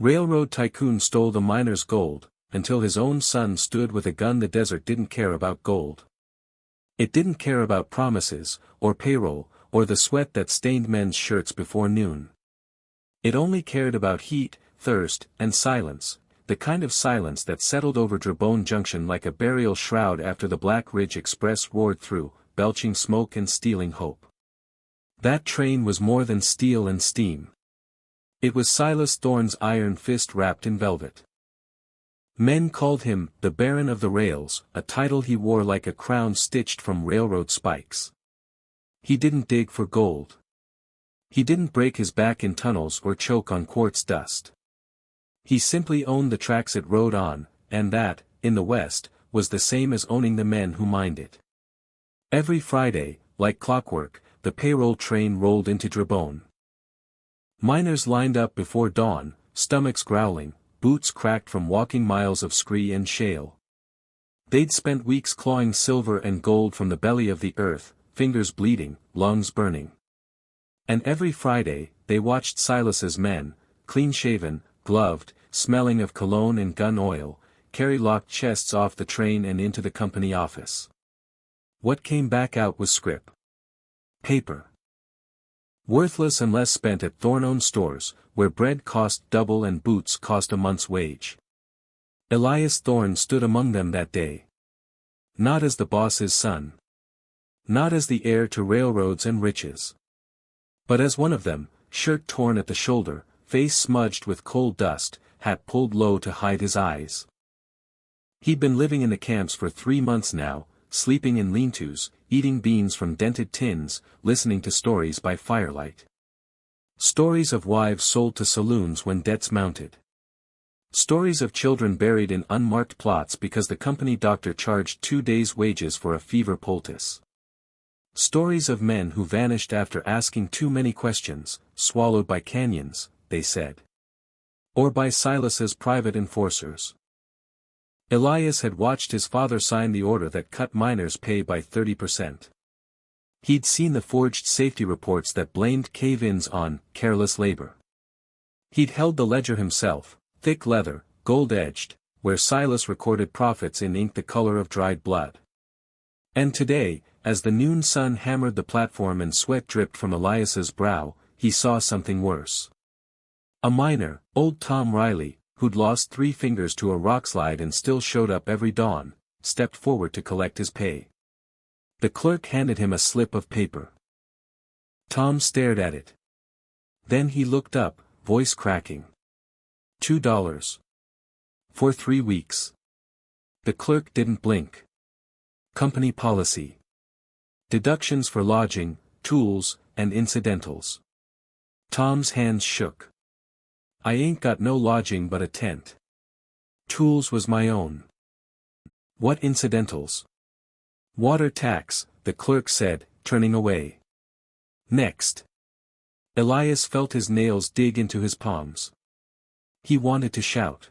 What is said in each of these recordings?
Railroad tycoon stole the miners' gold, until his own son stood with a gun. The desert didn't care about gold. It didn't care about promises, or payroll, or the sweat that stained men's shirts before noon. It only cared about heat, thirst, and silence, the kind of silence that settled over Drebone Junction like a burial shroud after the Black Ridge Express roared through, belching smoke and stealing hope. That train was more than steel and steam. It was Silas Thorne's iron fist wrapped in velvet. Men called him the Baron of the Rails, a title he wore like a crown stitched from railroad spikes. He didn't dig for gold. He didn't break his back in tunnels or choke on quartz dust. He simply owned the tracks it rode on, and that, in the West, was the same as owning the men who mined it. Every Friday, like clockwork, the payroll train rolled into Drebone. Miners lined up before dawn, stomachs growling, boots cracked from walking miles of scree and shale. They'd spent weeks clawing silver and gold from the belly of the earth, fingers bleeding, lungs burning. And every Friday, they watched Silas's men, clean-shaven, gloved, smelling of cologne and gun oil, carry locked chests off the train and into the company office. What came back out was scrip. Paper. Worthless unless spent at Thorne-owned stores, where bread cost double and boots cost a month's wage. Elias Thorne stood among them that day. Not as the boss's son. Not as the heir to railroads and riches. But as one of them, shirt torn at the shoulder, face smudged with coal dust, hat pulled low to hide his eyes. He'd been living in the camps for 3 months now, sleeping in lean-tos, eating beans from dented tins, listening to stories by firelight. Stories of wives sold to saloons when debts mounted. Stories of children buried in unmarked plots because the company doctor charged 2 days' wages for a fever poultice. Stories of men who vanished after asking too many questions, swallowed by canyons, they said. Or by Silas's private enforcers. Elias had watched his father sign the order that cut miners' pay by 30%. He'd seen the forged safety reports that blamed cave-ins on careless labor. He'd held the ledger himself, thick leather, gold-edged, where Silas recorded profits in ink the color of dried blood. And today, as the noon sun hammered the platform and sweat dripped from Elias's brow, he saw something worse. A miner, old Tom Riley, who'd lost 3 fingers to a rockslide and still showed up every dawn, stepped forward to collect his pay. The clerk handed him a slip of paper. Tom stared at it. Then he looked up, voice cracking. $2. For 3 weeks. The clerk didn't blink. Company policy. Deductions for lodging, tools, and incidentals. Tom's hands shook. I ain't got no lodging but a tent. Tools was my own. What incidentals? Water tax, the clerk said, turning away. Next. Elias felt his nails dig into his palms. He wanted to shout.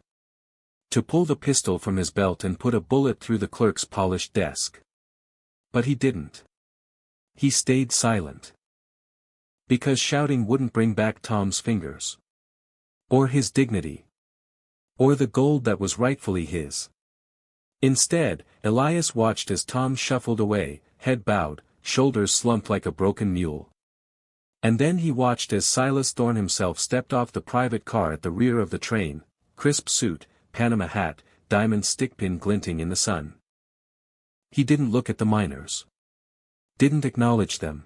To pull the pistol from his belt and put a bullet through the clerk's polished desk. But he didn't. He stayed silent. Because shouting wouldn't bring back Tom's fingers. Or his dignity. Or the gold that was rightfully his. Instead, Elias watched as Tom shuffled away, head bowed, shoulders slumped like a broken mule. And then he watched as Silas Thorne himself stepped off the private car at the rear of the train, crisp suit, Panama hat, diamond stickpin glinting in the sun. He didn't look at the miners. Didn't acknowledge them.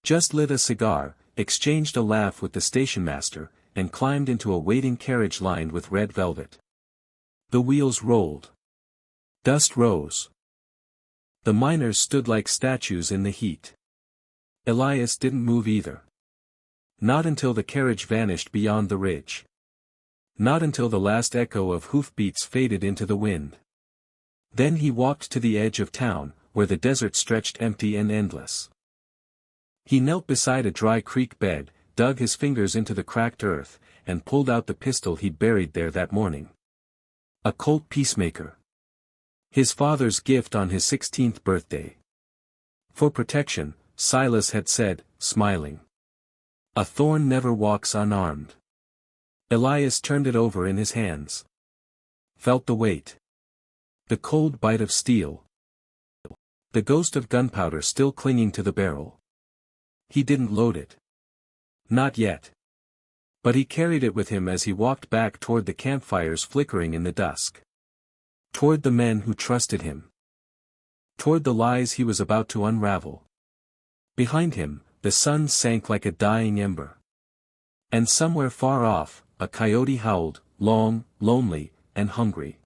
Just lit a cigar, exchanged a laugh with the station master, and climbed into a waiting carriage lined with red velvet. The wheels rolled. Dust rose. The miners stood like statues in the heat. Elias didn't move either. Not until the carriage vanished beyond the ridge. Not until the last echo of hoofbeats faded into the wind. Then he walked to the edge of town, where the desert stretched empty and endless. He knelt beside a dry creek bed, dug his fingers into the cracked earth, and pulled out the pistol he'd buried there that morning. A Colt Peacemaker. His father's gift on his 16th birthday. For protection, Silas had said, smiling. A Thorne never walks unarmed. Elias turned it over in his hands. Felt the weight. The cold bite of steel. The ghost of gunpowder still clinging to the barrel. He didn't load it. Not yet. But he carried it with him as he walked back toward the campfires flickering in the dusk. Toward the men who trusted him. Toward the lies he was about to unravel. Behind him, the sun sank like a dying ember. And somewhere far off, a coyote howled, long, lonely, and hungry.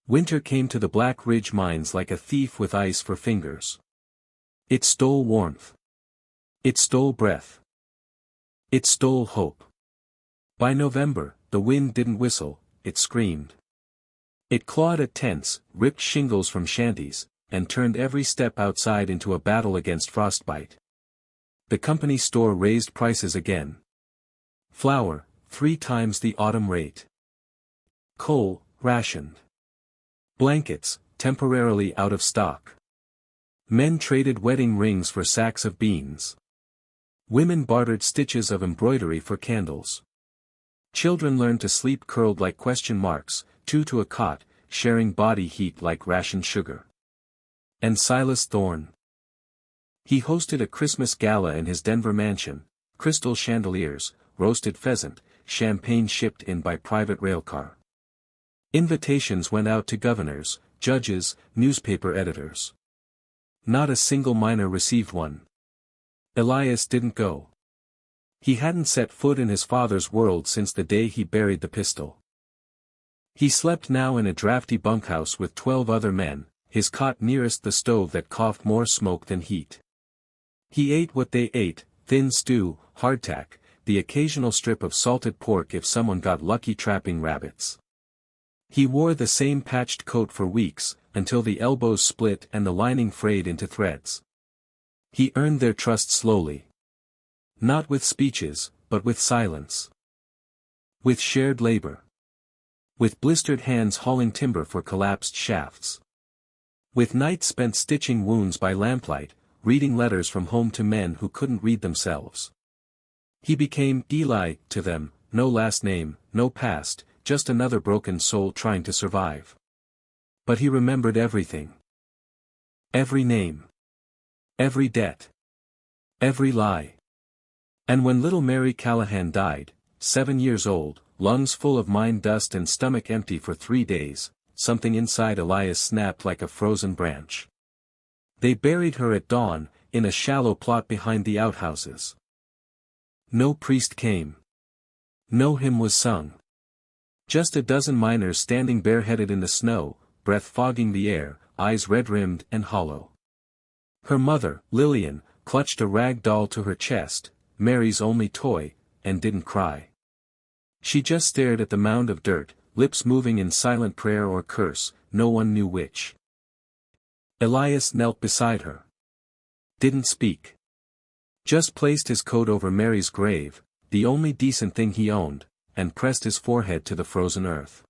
Winter came to the Black Ridge mines like a thief with ice for fingers. It stole warmth. It stole breath. It stole hope. By November, the wind didn't whistle, it screamed. It clawed at tents, ripped shingles from shanties, and turned every step outside into a battle against frostbite. The company store raised prices again. Flour, 3 times the autumn rate. Coal, rationed. Blankets, temporarily out of stock. Men traded wedding rings for sacks of beans. Women bartered stitches of embroidery for candles. Children learned to sleep curled like question marks, 2 to a cot, sharing body heat like rationed sugar. And Silas Thorne. He hosted a Christmas gala in his Denver mansion, crystal chandeliers, roasted pheasant, champagne shipped in by private railcar. Invitations went out to governors, judges, newspaper editors. Not a single miner received one. Elias didn't go. He hadn't set foot in his father's world since the day he buried the pistol. He slept now in a drafty bunkhouse with 12 other men, his cot nearest the stove that coughed more smoke than heat. He ate what they ate, thin stew, hardtack, the occasional strip of salted pork if someone got lucky trapping rabbits. He wore the same patched coat for weeks, until the elbows split and the lining frayed into threads. He earned their trust slowly. Not with speeches, but with silence. With shared labor. With blistered hands hauling timber for collapsed shafts. With nights spent stitching wounds by lamplight, reading letters from home to men who couldn't read themselves. He became Eli to them, no last name, no past, just another broken soul trying to survive. But he remembered everything. Every name. Every debt. Every lie. And when little Mary Callahan died, 7 years old, lungs full of mine dust and stomach empty for 3 days, something inside Elias snapped like a frozen branch. They buried her at dawn, in a shallow plot behind the outhouses. No priest came. No hymn was sung. Just a dozen miners standing bareheaded in the snow, breath fogging the air, eyes red-rimmed and hollow. Her mother, Lillian, clutched a rag doll to her chest, Mary's only toy, and didn't cry. She just stared at the mound of dirt, lips moving in silent prayer or curse, no one knew which. Elias knelt beside her. Didn't speak. Just placed his coat over Mary's grave, the only decent thing he owned, and pressed his forehead to the frozen earth.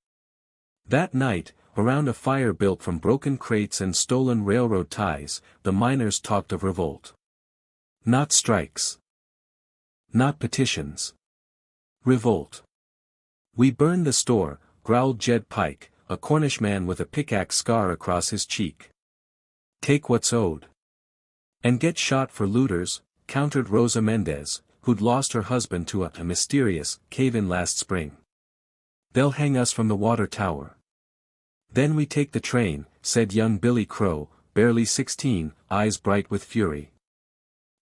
That night, around a fire built from broken crates and stolen railroad ties, the miners talked of revolt. Not strikes. Not petitions. Revolt. We burned the store, growled Jed Pike, a Cornish man with a pickaxe scar across his cheek. Take what's owed. And get shot for looters, countered Rosa Mendez, who'd lost her husband to a mysterious cave-in last spring. They'll hang us from the water tower. Then we take the train, said young Billy Crow, barely 16, eyes bright with fury.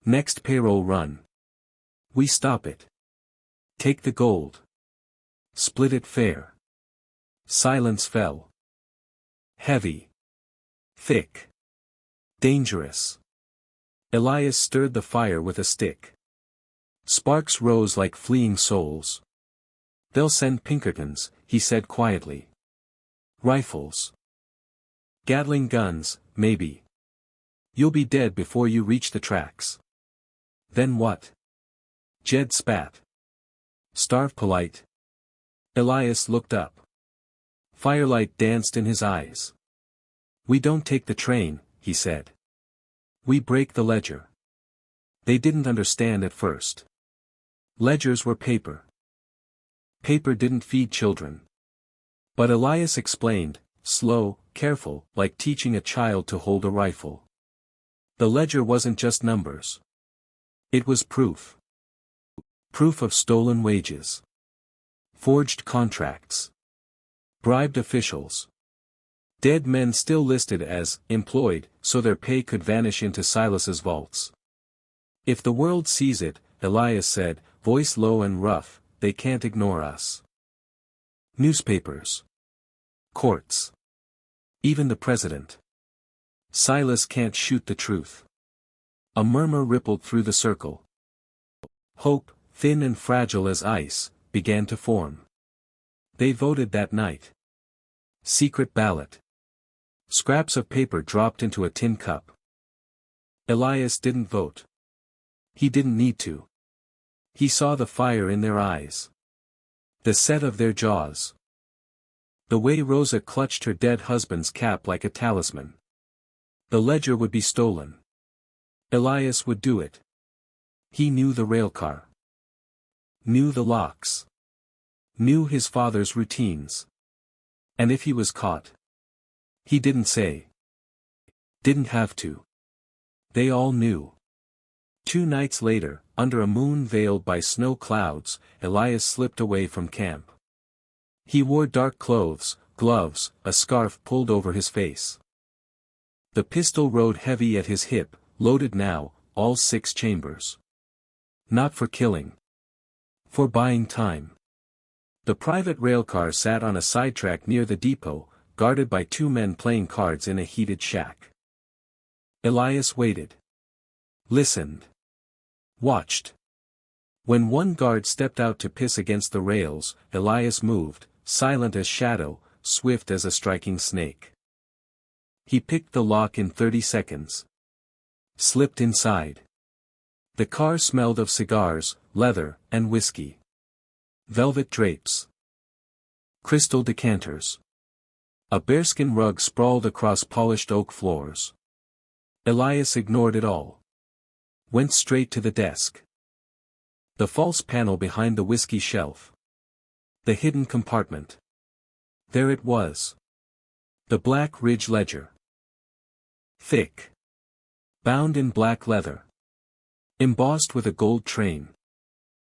Next payroll run. We stop it. Take the gold. Split it fair. Silence fell. Heavy. Thick. Dangerous. Elias stirred the fire with a stick. Sparks rose like fleeing souls. They'll send Pinkertons, he said quietly. Rifles. Gatling guns, maybe. You'll be dead before you reach the tracks. Then what? Jed spat. Starve polite. Elias looked up. Firelight danced in his eyes. We don't take the train, he said. We break the ledger. They didn't understand at first. Ledgers were paper. Paper didn't feed children. But Elias explained, slow, careful, like teaching a child to hold a rifle. The ledger wasn't just numbers. It was proof. Proof of stolen wages. Forged contracts. Bribed officials. Dead men still listed as employed, so their pay could vanish into Silas's vaults. If the world sees it, Elias said, voice low and rough, they can't ignore us. Newspapers. Courts. Even the president. Silas can't shoot the truth. A murmur rippled through the circle. Hope, thin and fragile as ice, began to form. They voted that night. Secret ballot. Scraps of paper dropped into a tin cup. Elias didn't vote. He didn't need to. He saw the fire in their eyes. The set of their jaws. The way Rosa clutched her dead husband's cap like a talisman. The ledger would be stolen. Elias would do it. He knew the railcar. Knew the locks. Knew his father's routines. And if he was caught? He didn't say. Didn't have to. They all knew. 2 nights later, under a moon veiled by snow clouds, Elias slipped away from camp. He wore dark clothes, gloves, a scarf pulled over his face. The pistol rode heavy at his hip, loaded now, all 6 chambers. Not for killing. For buying time. The private railcar sat on a sidetrack near the depot, guarded by 2 men playing cards in a heated shack. Elias waited. Listened. Watched. When one guard stepped out to piss against the rails, Elias moved, silent as shadow, swift as a striking snake. He picked the lock in 30 seconds. Slipped inside. The car smelled of cigars, leather, and whiskey. Velvet drapes. Crystal decanters. A bearskin rug sprawled across polished oak floors. Elias ignored it all. Went straight to the desk. The false panel behind the whiskey shelf. The hidden compartment. There it was. The Black Ridge ledger. Thick. Bound in black leather. Embossed with a gold train.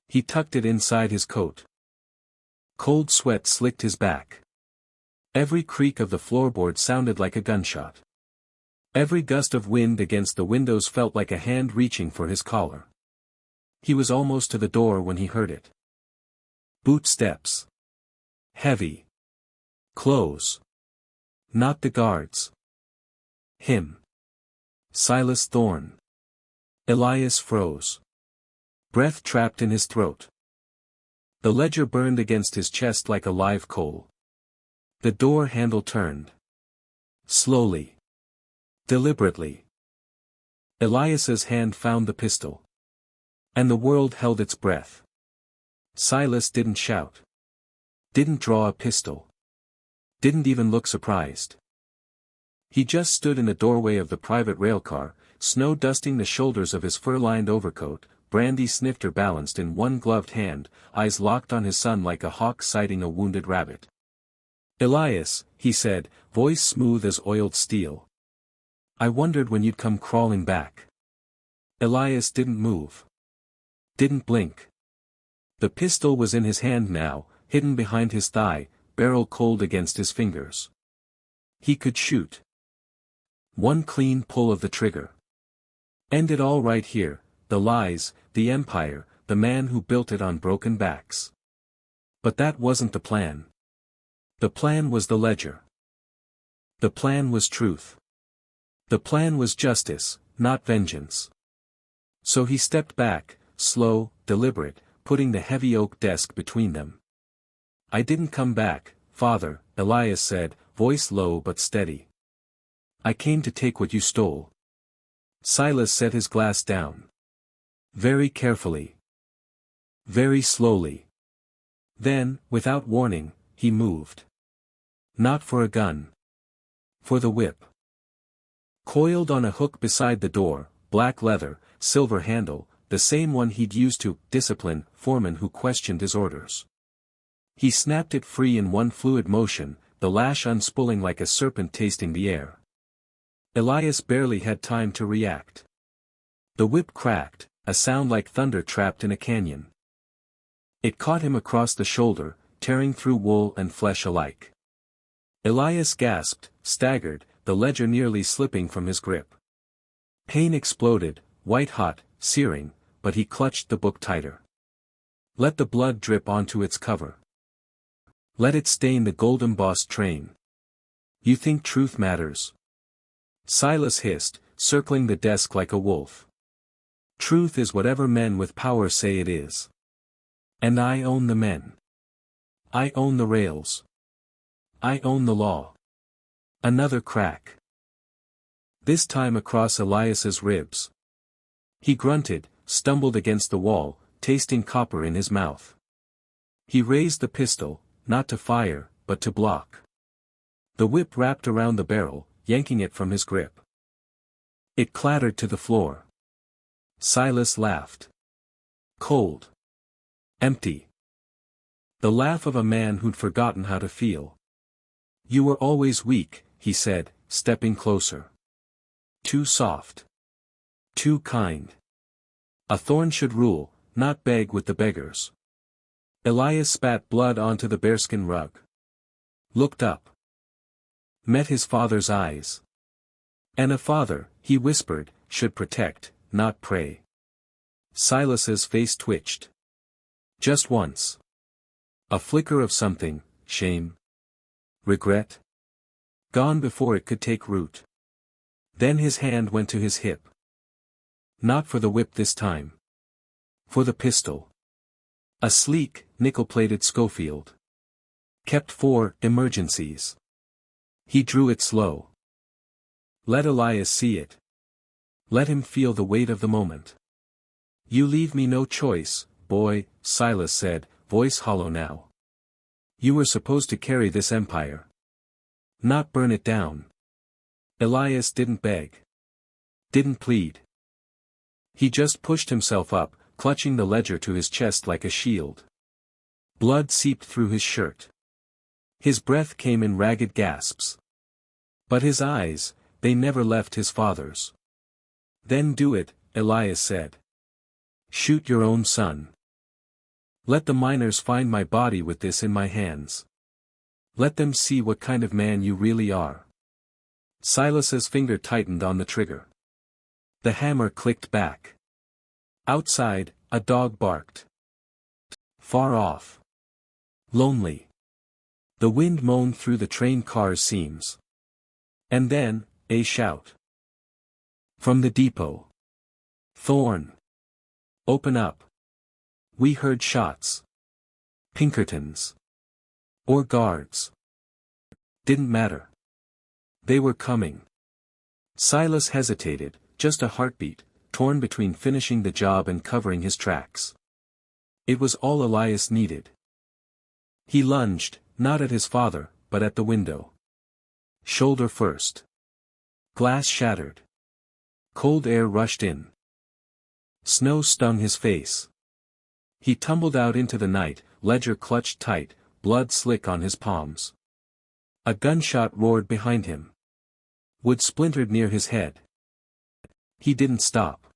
He tucked it inside his coat. Cold sweat slicked his back. Every creak of the floorboard sounded like a gunshot. Every gust of wind against the windows felt like a hand reaching for his collar. He was almost to the door when he heard it. Boot steps. Heavy. Close. Not the guards. Him. Silas Thorne. Elias froze. Breath trapped in his throat. The ledger burned against his chest like a live coal. The door handle turned. Slowly. Deliberately. Elias's hand found the pistol. And the world held its breath. Silas didn't shout. Didn't draw a pistol. Didn't even look surprised. He just stood in the doorway of the private railcar, snow dusting the shoulders of his fur-lined overcoat, brandy snifter balanced in one gloved hand, eyes locked on his son like a hawk sighting a wounded rabbit. Elias, he said, voice smooth as oiled steel. I wondered when you'd come crawling back. Elias didn't move. Didn't blink. The pistol was in his hand now, hidden behind his thigh, barrel cold against his fingers. He could shoot. One clean pull of the trigger. End it all right here, the lies, the empire, the man who built it on broken backs. But that wasn't the plan. The plan was the ledger. The plan was truth. The plan was justice, not vengeance. So he stepped back, slow, deliberate, putting the heavy oak desk between them. I didn't come back, Father, Elias said, voice low but steady. I came to take what you stole. Silas set his glass down. Very carefully. Very slowly. Then, without warning, he moved. Not for a gun. For the whip. Coiled on a hook beside the door, black leather, silver handle, the same one he'd used to discipline foremen who questioned his orders. He snapped it free in one fluid motion, the lash unspooling like a serpent tasting the air. Elias barely had time to react. The whip cracked, a sound like thunder trapped in a canyon. It caught him across the shoulder, tearing through wool and flesh alike. Elias gasped, staggered, the ledger nearly slipping from his grip. Pain exploded, white-hot, searing, but he clutched the book tighter. Let the blood drip onto its cover. Let it stain the gold-embossed train. You think truth matters? Silas hissed, circling the desk like a wolf. Truth is whatever men with power say it is. And I own the men. I own the rails. I own the law. Another crack. This time across Elias's ribs. He grunted, stumbled against the wall, tasting copper in his mouth. He raised the pistol, not to fire, but to block. The whip wrapped around the barrel, yanking it from his grip. It clattered to the floor. Silas laughed. Cold. Empty. The laugh of a man who'd forgotten how to feel. You were always weak, he said, stepping closer. Too soft. Too kind. A thorn should rule, not beg with the beggars. Elias spat blood onto the bearskin rug. Looked up. Met his father's eyes. And a father, he whispered, should protect, not prey. Silas's face twitched. Just once. A flicker of something, shame. Regret. Gone before it could take root. Then his hand went to his hip. Not for the whip this time. For the pistol. A sleek, nickel-plated Schofield. Kept for emergencies. He drew it slow. Let Elias see it. Let him feel the weight of the moment. You leave me no choice, boy, Silas said, voice hollow now. You were supposed to carry this empire. Not burn it down. Elias didn't beg. Didn't plead. He just pushed himself up, clutching the ledger to his chest like a shield. Blood seeped through his shirt. His breath came in ragged gasps. But his eyes, they never left his father's. Then do it, Elias said. Shoot your own son. Let the miners find my body with this in my hands. Let them see what kind of man you really are. Silas's finger tightened on the trigger. The hammer clicked back. Outside, a dog barked. Far off. Lonely. The wind moaned through the train car's seams. And then, a shout. From the depot. Thorn. Open up. We heard shots. Pinkertons. Or guards. Didn't matter. They were coming. Silas hesitated, just a heartbeat, torn between finishing the job and covering his tracks. It was all Elias needed. He lunged, not at his father, but at the window. Shoulder first. Glass shattered. Cold air rushed in. Snow stung his face. He tumbled out into the night, ledger clutched tight, blood slick on his palms. A gunshot roared behind him. Wood splintered near his head. He didn't stop.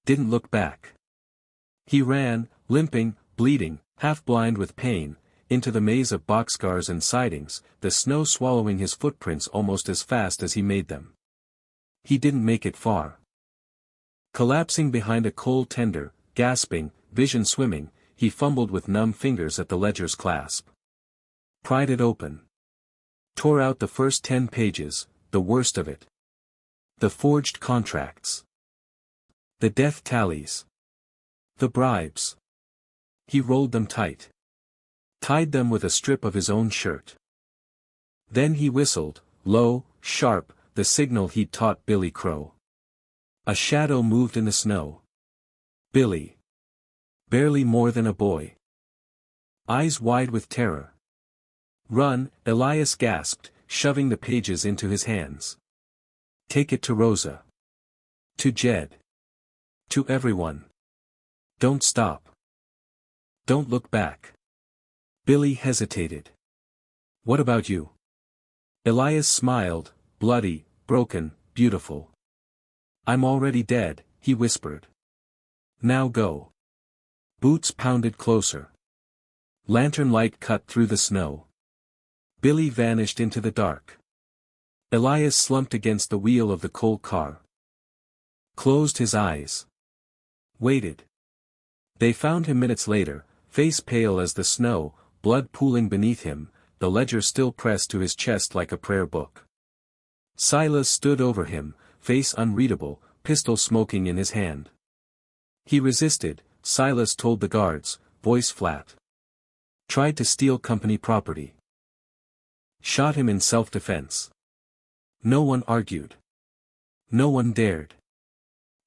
Didn't look back. He ran, limping, bleeding, half-blind with pain, into the maze of boxcars and sidings, the snow swallowing his footprints almost as fast as he made them. He didn't make it far. Collapsing behind a coal tender, gasping, vision swimming, he fumbled with numb fingers at the ledger's clasp. Pried it open. Tore out the first 10 pages, the worst of it. The forged contracts. The death tallies. The bribes. He rolled them tight. Tied them with a strip of his own shirt. Then he whistled, low, sharp, the signal he'd taught Billy Crow. A shadow moved in the snow. Billy. Barely more than a boy. Eyes wide with terror. Run, Elias gasped, shoving the pages into his hands. Take it to Rosa. To Jed. To everyone. Don't stop. Don't look back. Billy hesitated. "What about you?" Elias smiled, "Bloody, broken, beautiful." "I'm already dead," he whispered. "Now go." Boots pounded closer. Lantern light cut through the snow. Billy vanished into the dark. Elias slumped against the wheel of the coal car. Closed his eyes. Waited. They found him minutes later, face pale as the snow, blood pooling beneath him, the ledger still pressed to his chest like a prayer book. Silas stood over him, face unreadable, pistol smoking in his hand. He resisted, Silas told the guards, voice flat. Tried to steal company property. Shot him in self-defense. No one argued. No one dared.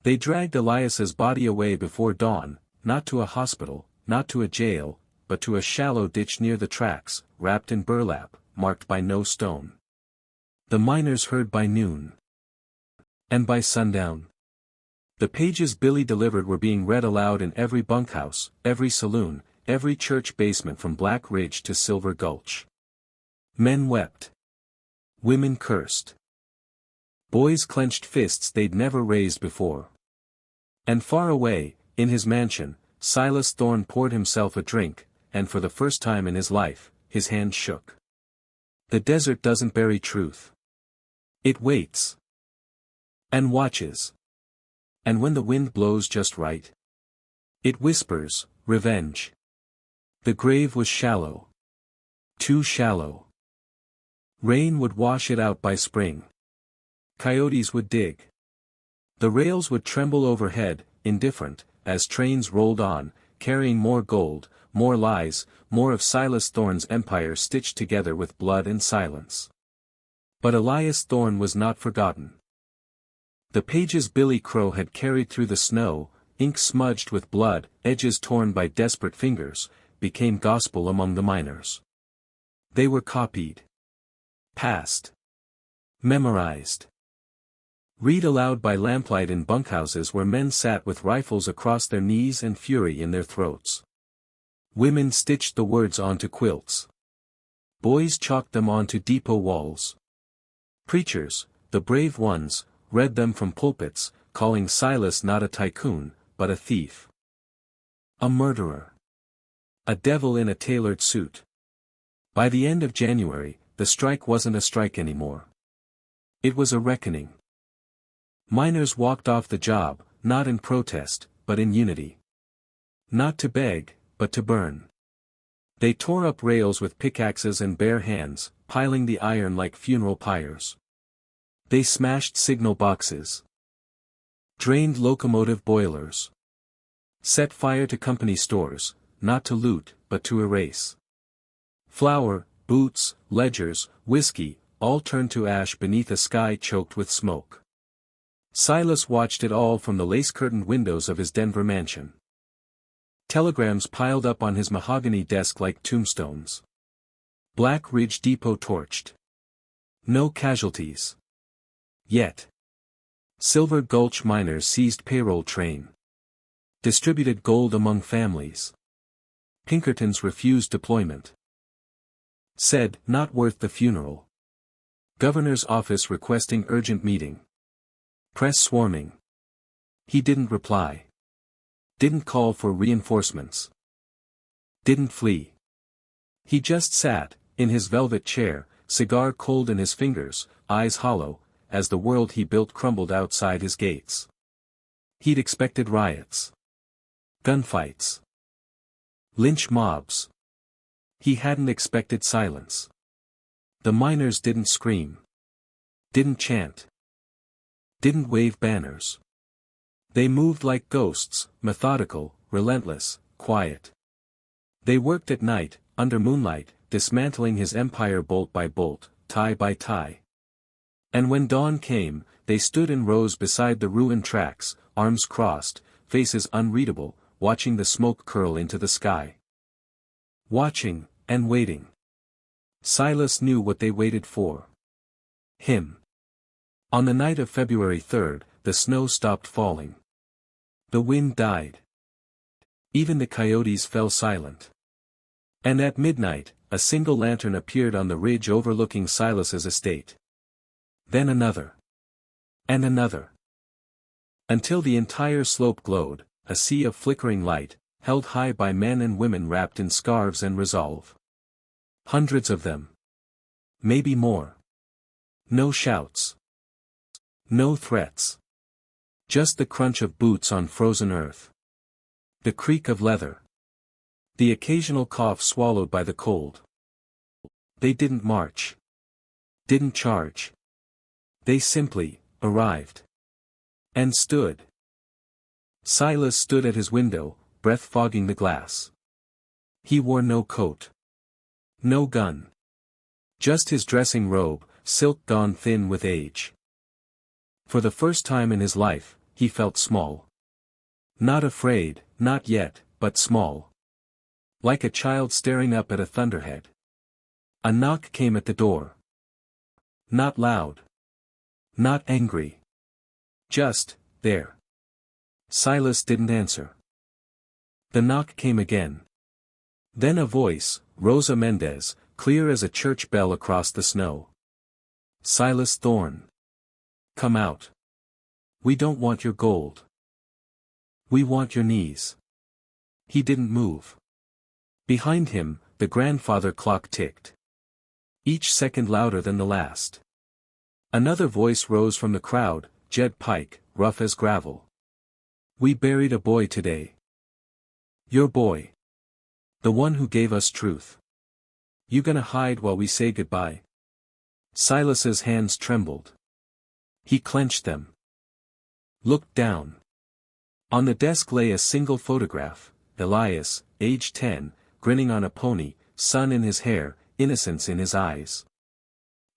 They dragged Elias's body away before dawn, not to a hospital, not to a jail, but to a shallow ditch near the tracks, wrapped in burlap, marked by no stone. The miners heard by noon. And by sundown. The pages Billy delivered were being read aloud in every bunkhouse, every saloon, every church basement from Black Ridge to Silver Gulch. Men wept. Women cursed. Boys clenched fists they'd never raised before. And far away, in his mansion, Silas Thorne poured himself a drink, and for the first time in his life, his hand shook. The desert doesn't bury truth. It waits. And watches. And when the wind blows just right, it whispers, revenge. The grave was shallow. Too shallow. Rain would wash it out by spring. Coyotes would dig. The rails would tremble overhead, indifferent, as trains rolled on, carrying more gold, more lies, more of Silas Thorne's empire stitched together with blood and silence. But Elias Thorne was not forgotten. The pages Billy Crow had carried through the snow, ink smudged with blood, edges torn by desperate fingers, became gospel among the miners. They were copied. Passed. Memorized. Read aloud by lamplight in bunkhouses where men sat with rifles across their knees and fury in their throats. Women stitched the words onto quilts. Boys chalked them onto depot walls. Preachers, the brave ones, read them from pulpits, calling Silas not a tycoon, but a thief. A murderer. A devil in a tailored suit. By the end of January, the strike wasn't a strike anymore. It was a reckoning. Miners walked off the job, not in protest, but in unity. Not to beg, but to burn. They tore up rails with pickaxes and bare hands, piling the iron like funeral pyres. They smashed signal boxes. Drained locomotive boilers. Set fire to company stores, not to loot, but to erase. Flour, boots, ledgers, whiskey, all turned to ash beneath a sky choked with smoke. Silas watched it all from the lace-curtained windows of his Denver mansion. Telegrams piled up on his mahogany desk like tombstones. Black Ridge Depot torched. No casualties. Yet. Silver Gulch miners seized payroll train. Distributed gold among families. Pinkertons refused deployment. Said, not worth the funeral. Governor's office requesting urgent meeting. Press swarming. He didn't reply. Didn't call for reinforcements. Didn't flee. He just sat, in his velvet chair, cigar cold in his fingers, eyes hollow, as the world he built crumbled outside his gates. He'd expected riots. Gunfights. Lynch mobs. He hadn't expected silence. The miners didn't scream. Didn't chant. Didn't wave banners. They moved like ghosts, methodical, relentless, quiet. They worked at night, under moonlight, dismantling his empire bolt by bolt, tie by tie. And when dawn came, they stood in rows beside the ruined tracks, arms crossed, faces unreadable, watching the smoke curl into the sky. Watching, and waiting. Silas knew what they waited for. Him. On the night of February 3rd, the snow stopped falling. The wind died. Even the coyotes fell silent. And at midnight, a single lantern appeared on the ridge overlooking Silas's estate. Then another. And another. Until the entire slope glowed, a sea of flickering light, held high by men and women wrapped in scarves and resolve. Hundreds of them. Maybe more. No shouts. No threats. Just the crunch of boots on frozen earth. The creak of leather. The occasional cough swallowed by the cold. They didn't march. Didn't charge. They simply arrived. And stood. Silas stood at his window, breath fogging the glass. He wore no coat. No gun. Just his dressing robe, silk gone thin with age. For the first time in his life, he felt small. Not afraid, not yet, but small. Like a child staring up at a thunderhead. A knock came at the door. Not loud. Not angry. Just, there. Silas didn't answer. The knock came again. Then a voice, Rosa Mendez, clear as a church bell across the snow. Silas Thorne. Come out. We don't want your gold. We want your knees. He didn't move. Behind him, the grandfather clock ticked. Each second louder than the last. Another voice rose from the crowd, Jed Pike, rough as gravel. We buried a boy today. Your boy. The one who gave us truth. You gonna hide while we say goodbye? Silas's hands trembled. He clenched them. Looked down. On the desk lay a single photograph, Elias, age 10, grinning on a pony, sun in his hair, innocence in his eyes.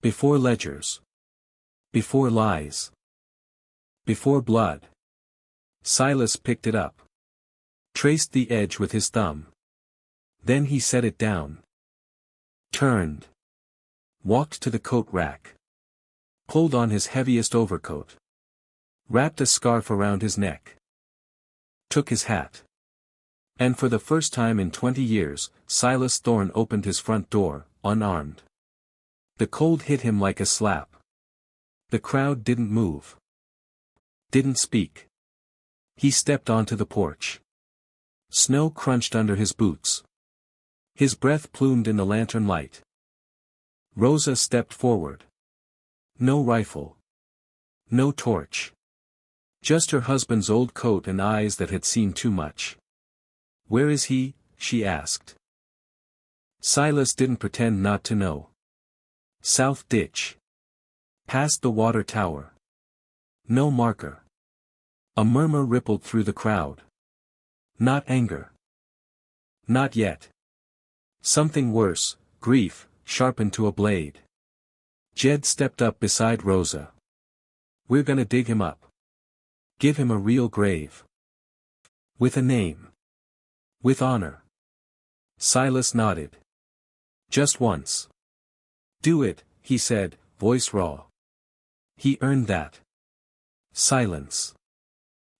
Before ledgers. Before lies. Before blood. Silas picked it up. Traced the edge with his thumb. Then he set it down. Turned. Walked to the coat rack. Pulled on his heaviest overcoat. Wrapped a scarf around his neck. Took his hat. And for the first time in 20 years, Silas Thorne opened his front door, unarmed. The cold hit him like a slap. The crowd didn't move. Didn't speak. He stepped onto the porch. Snow crunched under his boots. His breath plumed in the lantern light. Rosa stepped forward. No rifle. No torch. Just her husband's old coat and eyes that had seen too much. Where is he? She asked. Silas didn't pretend not to know. South ditch. Past the water tower. No marker. A murmur rippled through the crowd. Not anger. Not yet. Something worse, grief, sharpened to a blade. Jed stepped up beside Rosa. We're gonna dig him up. Give him a real grave. With a name. With honor. Silas nodded. Just once. Do it, he said, voice raw. He earned that. Silence.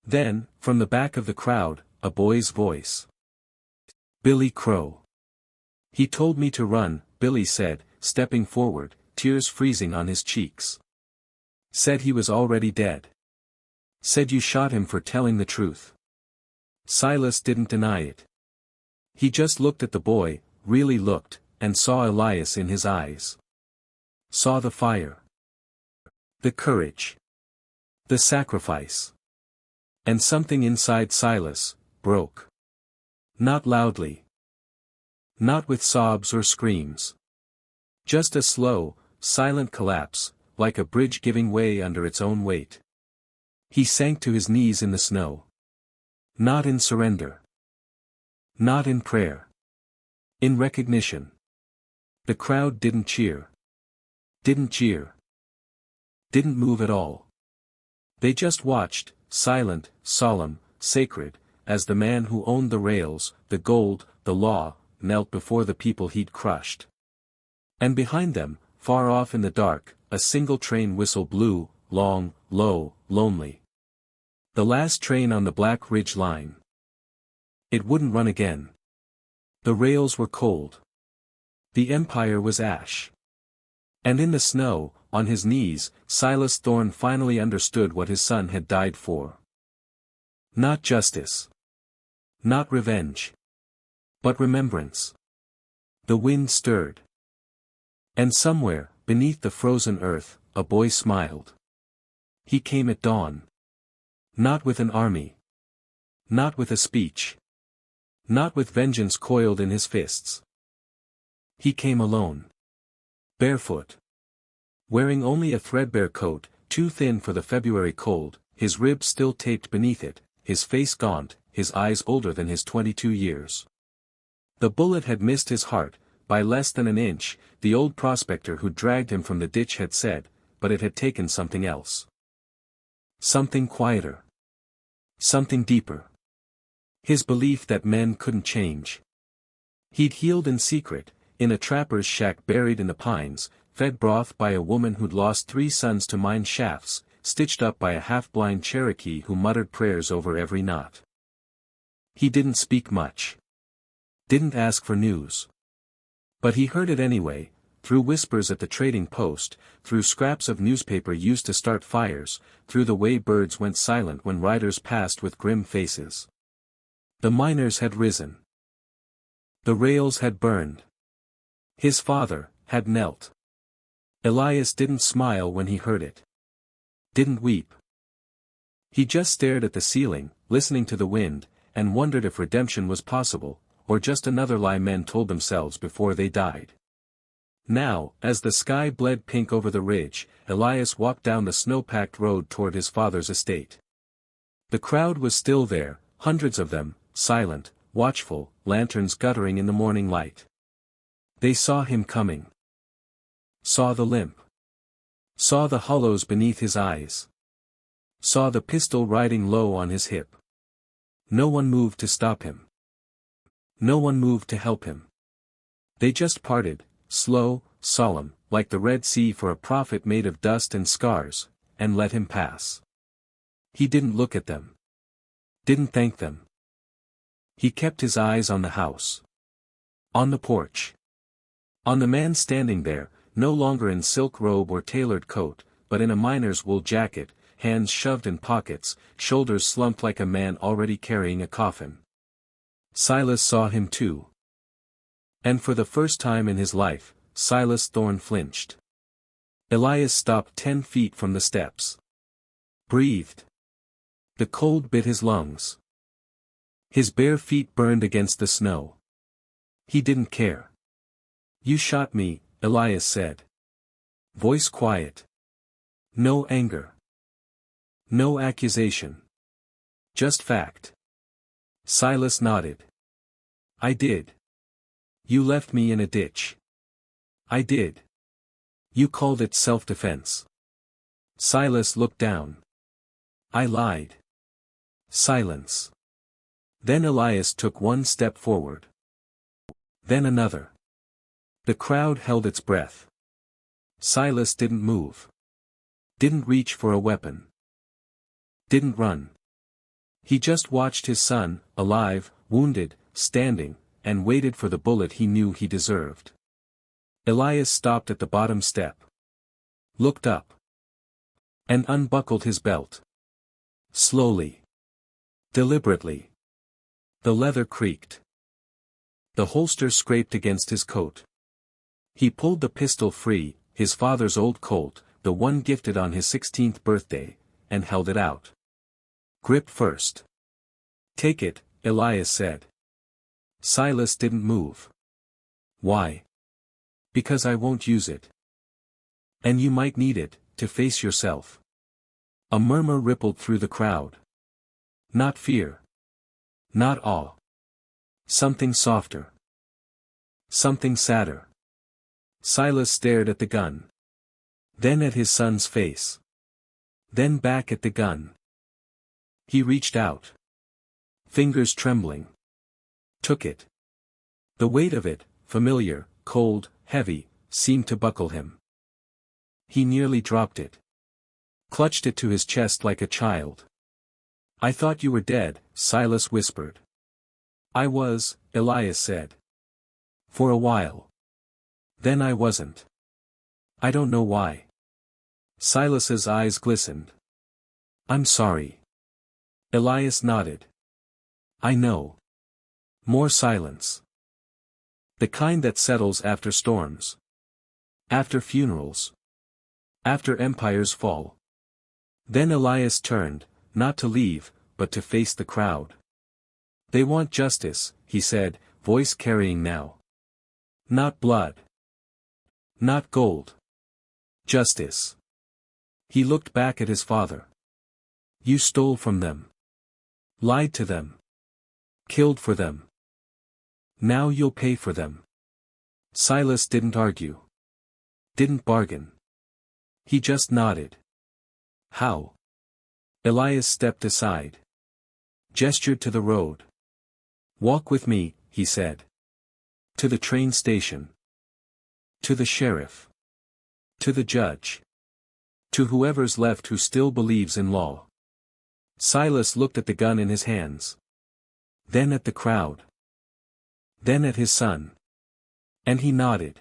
Then, from the back of the crowd, a boy's voice. Billy Crow. He told me to run, Billy said, stepping forward, tears freezing on his cheeks. Said he was already dead. Said you shot him for telling the truth. Silas didn't deny it. He just looked at the boy, really looked, and saw Elias in his eyes. Saw the fire. The courage. The sacrifice. And something inside Silas broke. Not loudly. Not with sobs or screams. Just a slow, silent collapse, like a bridge giving way under its own weight. He sank to his knees in the snow. Not in surrender. Not in prayer. In recognition. The crowd didn't cheer. Didn't jeer. Didn't move at all. They just watched, silent, solemn, sacred, as the man who owned the rails, the gold, the law, knelt before the people he'd crushed. And behind them, far off in the dark, a single train whistle blew, long, low, lonely. The last train on the Black Ridge line. It wouldn't run again. The rails were cold. The empire was ash. And in the snow, on his knees, Silas Thorne finally understood what his son had died for. Not justice. Not revenge. But remembrance. The wind stirred. And somewhere, beneath the frozen earth, a boy smiled. He came at dawn. Not with an army. Not with a speech. Not with vengeance coiled in his fists. He came alone. Barefoot. Wearing only a threadbare coat, too thin for the February cold, his ribs still taped beneath it, his face gaunt, his eyes older than his 22 years. The bullet had missed his heart, by less than an inch, the old prospector who dragged him from the ditch had said, but it had taken something else. Something quieter. Something deeper. His belief that men couldn't change. He'd healed in secret, in a trapper's shack buried in the pines, fed broth by a woman who'd lost 3 sons to mine shafts, stitched up by a half-blind Cherokee who muttered prayers over every knot. He didn't speak much. Didn't ask for news. But he heard it anyway, through whispers at the trading post, through scraps of newspaper used to start fires, through the way birds went silent when riders passed with grim faces. The miners had risen. The rails had burned. His father had knelt. Elias didn't smile when he heard it. Didn't weep. He just stared at the ceiling, listening to the wind, and wondered if redemption was possible, or just another lie men told themselves before they died. Now, as the sky bled pink over the ridge, Elias walked down the snow-packed road toward his father's estate. The crowd was still there, hundreds of them, silent, watchful, lanterns guttering in the morning light. They saw him coming. Saw the limp. Saw the hollows beneath his eyes. Saw the pistol riding low on his hip. No one moved to stop him. No one moved to help him. They just parted, slow, solemn, like the Red Sea for a prophet made of dust and scars, and let him pass. He didn't look at them. Didn't thank them. He kept his eyes on the house. On the porch. On the man standing there, no longer in silk robe or tailored coat, but in a miner's wool jacket, hands shoved in pockets, shoulders slumped like a man already carrying a coffin. Silas saw him too. And for the first time in his life, Silas Thorne flinched. Elias stopped 10 feet from the steps. Breathed. The cold bit his lungs. His bare feet burned against the snow. He didn't care. "You shot me," Elias said. Voice quiet. No anger. No accusation. Just fact. Silas nodded. "I did. You left me in a ditch." "I did. You called it self-defense." Silas looked down. "I lied." Silence. Then Elias took one step forward. Then another. The crowd held its breath. Silas didn't move. Didn't reach for a weapon. Didn't run. He just watched his son, alive, wounded, standing, and waited for the bullet he knew he deserved. Elias stopped at the bottom step. Looked up. And unbuckled his belt. Slowly. Deliberately. The leather creaked. The holster scraped against his coat. He pulled the pistol free, his father's old Colt, the one gifted on his 16th birthday, and held it out. "Grip first." "Take it," Elias said. Silas didn't move. "Why?" "Because I won't use it. And you might need it, to face yourself." A murmur rippled through the crowd. Not fear. Not awe. Something softer. Something sadder. Silas stared at the gun. Then at his son's face. Then back at the gun. He reached out. Fingers trembling. Took it. The weight of it, familiar, cold, heavy, seemed to buckle him. He nearly dropped it. Clutched it to his chest like a child. "I thought you were dead," Silas whispered. "I was," Elias said. For a while. Then I wasn't. I don't know why. Silas's eyes glistened. I'm sorry. Elias nodded. I know. More silence. The kind that settles after storms. After funerals. After empires fall. Then Elias turned, not to leave, but to face the crowd. They want justice, he said, voice carrying now. Not blood. Not gold. Justice. He looked back at his father. You stole from them. Lied to them. Killed for them. Now you'll pay for them. Silas didn't argue. Didn't bargain. He just nodded. How? Elias stepped aside. Gestured to the road. Walk with me, he said. To the train station. To the sheriff. To the judge. To whoever's left who still believes in law. Silas looked at the gun in his hands. Then at the crowd. Then at his son. And he nodded.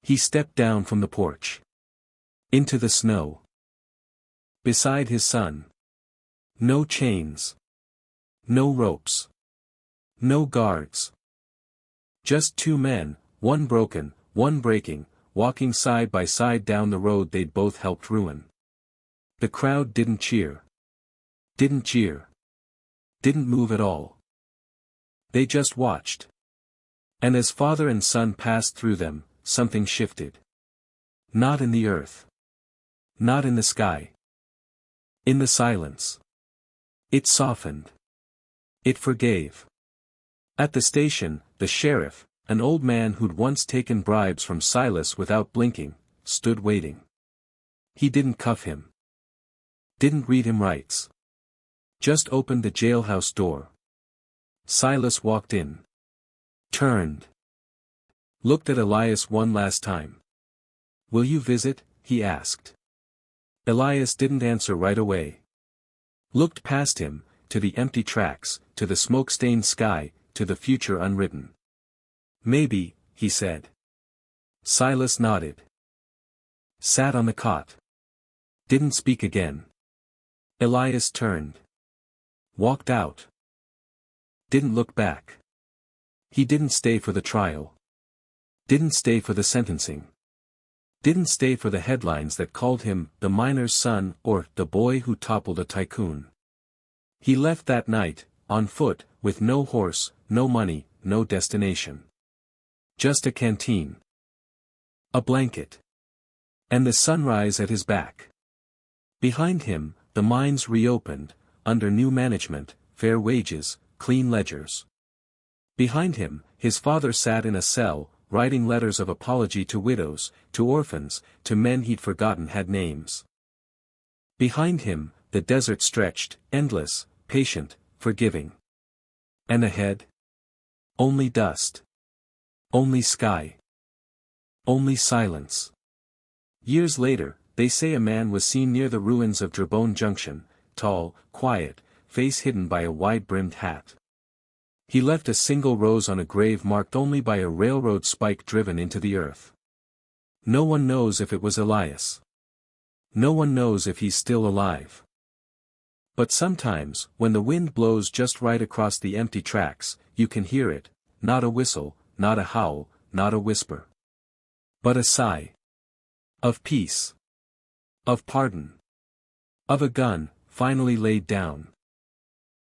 He stepped down from the porch. Into the snow. Beside his son. No chains. No ropes. No guards. Just two men, one broken, one breaking, walking side by side down the road they'd both helped ruin. The crowd didn't cheer. Didn't jeer. Didn't move at all. They just watched. And as father and son passed through them, something shifted. Not in the earth. Not in the sky. In the silence. It softened. It forgave. At the station, the sheriff, an old man who'd once taken bribes from Silas without blinking, stood waiting. He didn't cuff him. Didn't read him rights. Just opened the jailhouse door. Silas walked in. Turned. Looked at Elias one last time. Will you visit? He asked. Elias didn't answer right away. Looked past him, to the empty tracks, to the smoke-stained sky, to the future unwritten. Maybe, he said. Silas nodded. Sat on the cot. Didn't speak again. Elias turned. Walked out. Didn't look back. He didn't stay for the trial. Didn't stay for the sentencing. Didn't stay for the headlines that called him the miner's son or the boy who toppled a tycoon. He left that night, on foot, with no horse, no money, no destination. Just a canteen. A blanket. And the sunrise at his back. Behind him, the mines reopened, under new management, fair wages, clean ledgers. Behind him, his father sat in a cell, writing letters of apology to widows, to orphans, to men he'd forgotten had names. Behind him, the desert stretched, endless, patient, forgiving. And ahead? Only dust. Only sky. Only silence. Years later, they say a man was seen near the ruins of Drebone Junction, tall, quiet, face hidden by a wide-brimmed hat. He left a single rose on a grave marked only by a railroad spike driven into the earth. No one knows if it was Elias. No one knows if he's still alive. But sometimes, when the wind blows just right across the empty tracks, you can hear it, not a whistle, not a howl, not a whisper. But a sigh. Of peace. Of pardon. Of a gun, finally laid down.